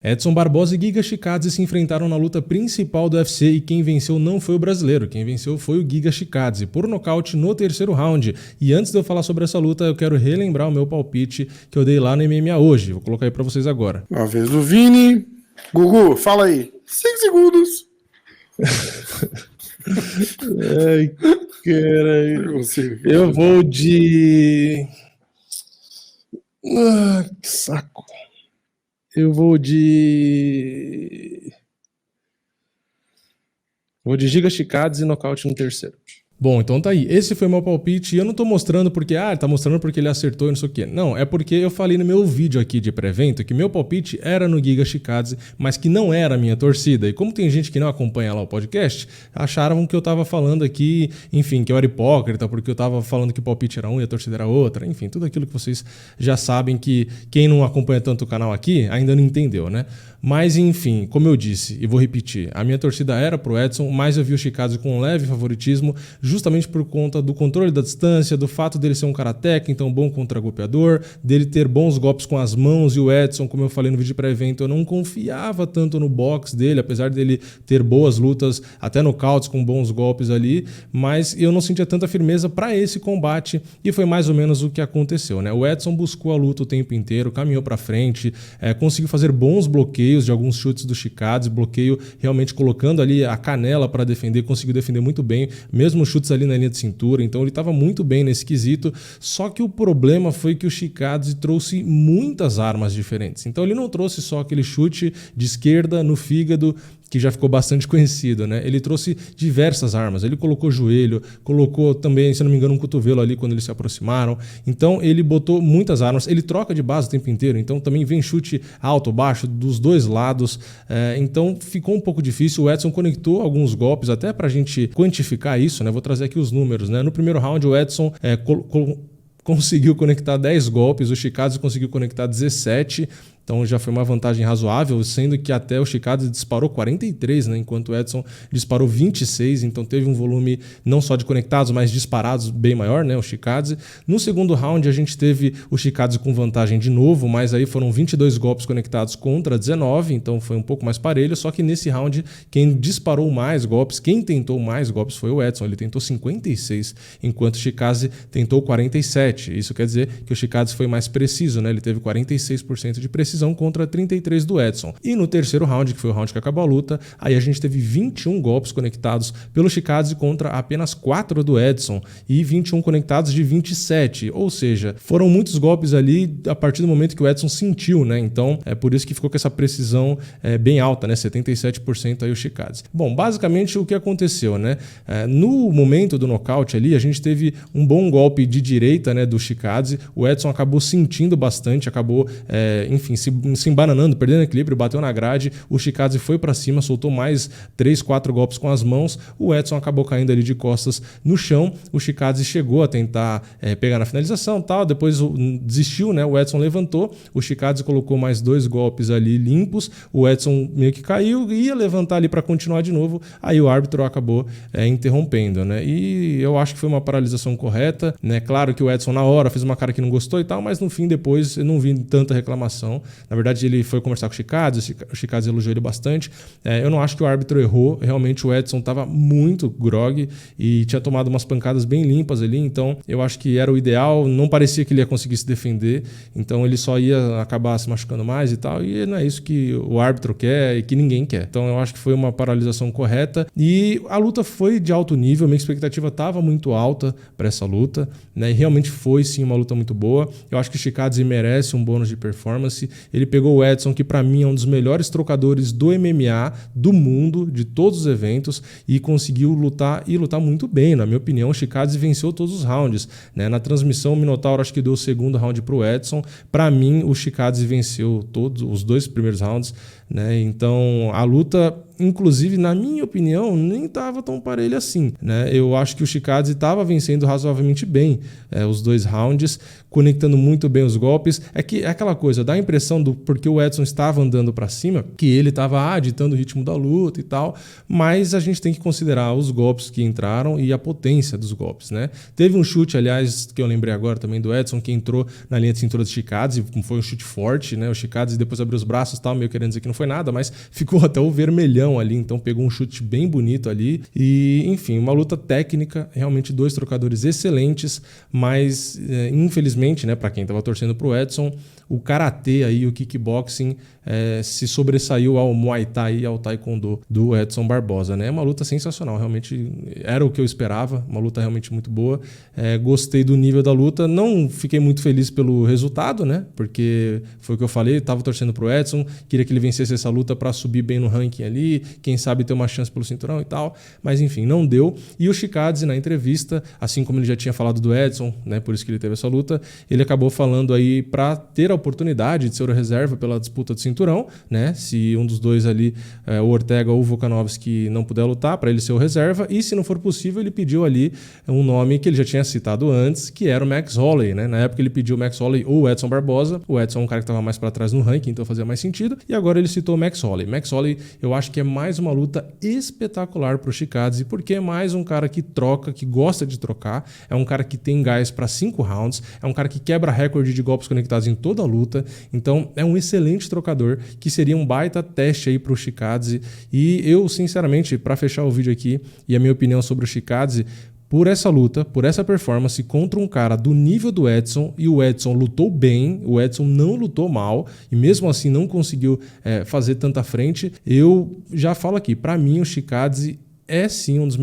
Edson Barbosa e Giga Chikadze se enfrentaram na luta principal do UFC e quem venceu não foi o brasileiro, quem venceu foi o Giga Chikadze, por nocaute no terceiro round. E antes de eu falar sobre essa luta, eu quero relembrar o meu palpite que eu dei lá no MMA hoje. Vou colocar aí pra vocês agora. Uma vez do Vini. Gugu, fala aí. 5 segundos. Ai, caralho. Eu vou de... que saco. Eu vou de Giga Chikadze e nocaute no terceiro. Bom, então tá aí. Esse foi o meu palpite. E eu não tô mostrando porque, ele tá mostrando porque ele acertou e não sei o quê. Não, é porque eu falei no meu vídeo aqui de pré-evento que meu palpite era no Giga Chikadze, mas que não era a minha torcida. E como tem gente que não acompanha lá o podcast, acharam que eu tava falando aqui, enfim, que eu era hipócrita, porque eu tava falando que o palpite era um e a torcida era outra. Enfim, tudo aquilo que vocês já sabem que quem não acompanha tanto o canal aqui ainda não entendeu, né? Mas, enfim, como eu disse, e vou repetir, a minha torcida era pro Edson, mas eu vi o Chikadze com um leve favoritismo, justamente por conta do controle da distância, do fato dele ser um cara técnico, então bom contra-golpeador, dele ter bons golpes com as mãos, e o Edson, como eu falei no vídeo pré-evento, eu não confiava tanto no boxe dele, apesar dele ter boas lutas, até nocautes com bons golpes ali, mas eu não sentia tanta firmeza para esse combate, e foi mais ou menos o que aconteceu, né? O Edson buscou a luta o tempo inteiro, caminhou para frente, conseguiu fazer bons bloqueios de alguns chutes do Chikadze, bloqueio realmente colocando ali a canela para defender, conseguiu defender muito bem, mesmo chutes ali na linha de cintura, então ele estava muito bem nesse quesito, só que o problema foi que o Chikadze trouxe muitas armas diferentes, então ele não trouxe só aquele chute de esquerda no fígado, que já ficou bastante conhecido, né? Ele trouxe diversas armas, ele colocou joelho, colocou também, se não me engano, um cotovelo ali quando eles se aproximaram, então ele botou muitas armas, ele troca de base o tempo inteiro, então também vem chute alto, baixo, dos dois lados, então ficou um pouco difícil, o Edson conectou alguns golpes, até pra gente quantificar isso, né? Vou trazer aqui os números, né? No primeiro round o Edson conseguiu conectar 10 golpes, o Chikadze conseguiu conectar 17, então já foi uma vantagem razoável, sendo que até o Chikadze disparou 43, né, enquanto o Edson disparou 26, então teve um volume não só de conectados, mas disparados bem maior, né, o Chikadze. No segundo round a gente teve o Chikadze com vantagem de novo, mas aí foram 22 golpes conectados contra 19, então foi um pouco mais parelho, só que nesse round quem disparou mais golpes, quem tentou mais golpes foi o Edson, ele tentou 56, enquanto o Chikadze tentou 47, isso quer dizer que o Chikadze foi mais preciso, né, ele teve 46% de precisão contra 33 do Edson. E no terceiro round, que foi o round que acabou a luta, aí a gente teve 21 golpes conectados pelo Chikadze contra apenas 4 do Edson e 21 conectados de 27, ou seja, foram muitos golpes ali a partir do momento que o Edson sentiu, né? Então é por isso que ficou com essa precisão bem alta, né? 77% aí o Chikadze. Bom, basicamente o que aconteceu, né? No momento do nocaute ali, a gente teve um bom golpe de direita, né, do Chikadze, o Edson acabou sentindo bastante, acabou, enfim, se embananando, perdendo equilíbrio, bateu na grade, o Chikadze foi para cima, soltou mais 3, 4 golpes com as mãos, o Edson acabou caindo ali de costas no chão, o Chikadze chegou a tentar pegar na finalização, tal, depois desistiu, né? O Edson levantou, o Chikadze colocou mais 2 golpes ali limpos, o Edson meio que caiu, ia levantar ali para continuar de novo, aí o árbitro acabou interrompendo, né? E eu acho que foi uma paralisação correta, né? Claro que o Edson na hora fez uma cara que não gostou e tal, mas no fim depois eu não vi tanta reclamação. Na verdade, ele foi conversar com o Chikadze elogiou ele bastante. Eu não acho que o árbitro errou. Realmente, o Edson estava muito grog e tinha tomado umas pancadas bem limpas ali. Então, eu acho que era o ideal. Não parecia que ele ia conseguir se defender. Então, ele só ia acabar se machucando mais e tal. E não é isso que o árbitro quer e que ninguém quer. Então, eu acho que foi uma paralisação correta. E a luta foi de alto nível. Minha expectativa estava muito alta para essa luta, né? E realmente foi, sim, uma luta muito boa. Eu acho que o Chikadze merece um bônus de performance. Ele pegou o Edson, que para mim é um dos melhores trocadores do MMA, do mundo, de todos os eventos, e conseguiu lutar muito bem. Na minha opinião, o Chikadze venceu todos os rounds, né? Na transmissão, o Minotauro acho que deu o segundo round para o Edson. Para mim, o Chikadze venceu todos os 2 primeiros rounds, né? Então, a luta inclusive, na minha opinião, nem estava tão parelho assim, né? Eu acho que o Chikadze estava vencendo razoavelmente bem os 2 rounds, conectando muito bem os golpes. É que é aquela coisa, dá a impressão porque o Edson estava andando para cima, que ele estava ditando o ritmo da luta e tal, mas a gente tem que considerar os golpes que entraram e a potência dos golpes, né? Teve um chute, aliás, que eu lembrei agora também do Edson, que entrou na linha de cintura do Chikadze, foi um chute forte, né? O Chikadze depois abriu os braços e tal, meio querendo dizer que não foi nada, mas ficou até o vermelhão ali, então pegou um chute bem bonito ali. E, enfim, uma luta técnica, realmente 2 trocadores excelentes, mas infelizmente, né, para quem estava torcendo pro Edson, o karatê aí, o kickboxing se sobressaiu ao Muay Thai e ao Taekwondo do Edson Barbosa, né? É uma luta sensacional, realmente era o que eu esperava, uma luta realmente muito boa. Gostei do nível da luta, não fiquei muito feliz pelo resultado, né? Porque foi o que eu falei, estava torcendo pro Edson, queria que ele vencesse essa luta para subir bem no ranking ali, quem sabe ter uma chance pelo cinturão e tal, mas enfim, não deu. E o Chikadze na entrevista, assim como ele já tinha falado do Edson, né? Por isso que ele teve essa luta, ele acabou falando aí para ter a oportunidade de ser o reserva pela disputa do cinturão, né? Se um dos dois ali, o Ortega ou o Volkanovski, não puder lutar, para ele ser o reserva, e se não for possível, ele pediu ali um nome que ele já tinha citado antes, que era o Max Holloway, né? Na época ele pediu o Max Holloway ou o Edson Barbosa. O Edson é um cara que estava mais para trás no ranking, então fazia mais sentido, e agora ele citou o Max Holloway. Max Holloway, eu acho que é mais uma luta espetacular pro Chikadze, porque é mais um cara que troca, que gosta de trocar, é um cara que tem gás para 5 rounds, é um cara que quebra recorde de golpes conectados em toda a luta, então é um excelente trocador, que seria um baita teste aí pro Chikadze. E eu, sinceramente, para fechar o vídeo aqui e a minha opinião sobre o Chikadze, por essa luta, por essa performance contra um cara do nível do Edson, e o Edson lutou bem, o Edson não lutou mal, e mesmo assim não conseguiu fazer tanta frente, eu já falo aqui, para mim o Chikadze é sim um dos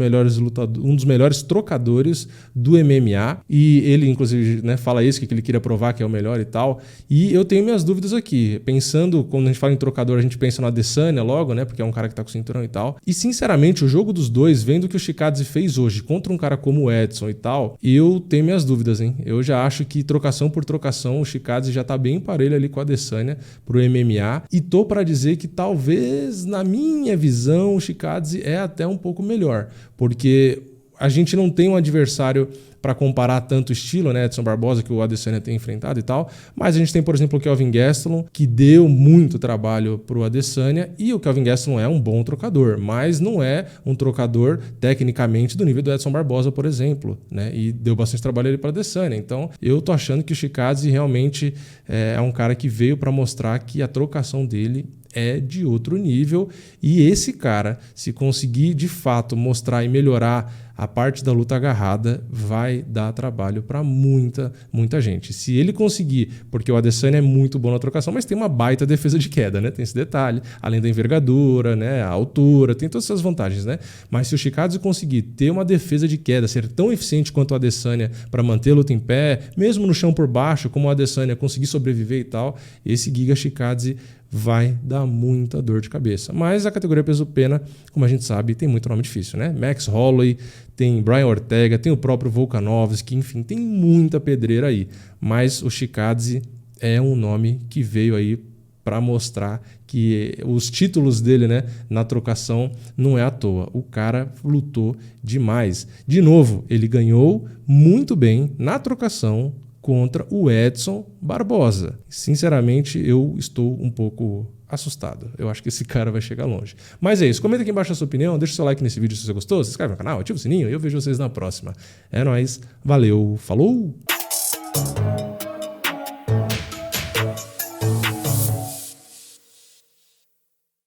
melhores trocadores do MMA, e ele inclusive, né, fala isso, que ele queria provar que é o melhor e tal, e eu tenho minhas dúvidas aqui, pensando, quando a gente fala em trocador, a gente pensa no Adesanya logo, né, porque é um cara que tá com o cinturão e tal, e sinceramente o jogo dos dois, vendo o que o Chikadze fez hoje contra um cara como o Edson e tal, eu tenho minhas dúvidas, hein, eu já acho que trocação por trocação, o Chikadze já tá bem parelho ali com o Adesanya pro MMA, e tô para dizer que talvez, na minha visão, o Chikadze é até um pouco melhor, porque a gente não tem um adversário para comparar tanto estilo, né, Edson Barbosa, que o Adesanya tem enfrentado e tal, mas a gente tem, por exemplo, o Kelvin Gastelum, que deu muito trabalho pro Adesanya, e o Kelvin Gastelum é um bom trocador, mas não é um trocador tecnicamente do nível do Edson Barbosa, por exemplo, né, e deu bastante trabalho ali para Adesanya. Então, eu tô achando que o Chikadze realmente é um cara que veio para mostrar que a trocação dele é de outro nível, e esse cara, se conseguir de fato mostrar e melhorar a parte da luta agarrada, vai dar trabalho para muita gente. Se ele conseguir, porque o Adesanya é muito bom na trocação, mas tem uma baita defesa de queda, né? Tem esse detalhe, além da envergadura, né? A altura, tem todas essas vantagens, né? Mas se o Chikadze conseguir ter uma defesa de queda, ser tão eficiente quanto o Adesanya para manter a luta em pé, mesmo no chão por baixo, como o Adesanya conseguir sobreviver e tal, esse Giga Chikadze vai dar muita dor de cabeça. Mas a categoria peso-pena, como a gente sabe, tem muito nome difícil, né? Max Holloway, tem Brian Ortega, tem o próprio Volkanovski, enfim, tem muita pedreira aí. Mas o Chikadze é um nome que veio aí para mostrar que os títulos dele, né, na trocação não é à toa. O cara lutou demais. De novo, ele ganhou muito bem na trocação contra o Edson Barbosa. Sinceramente, eu estou um pouco assustado. Eu acho que esse cara vai chegar longe. Mas é isso. Comenta aqui embaixo a sua opinião. Deixa o seu like nesse vídeo se você gostou. Se inscreve no canal, ativa o sininho e eu vejo vocês na próxima. É nóis. Valeu. Falou!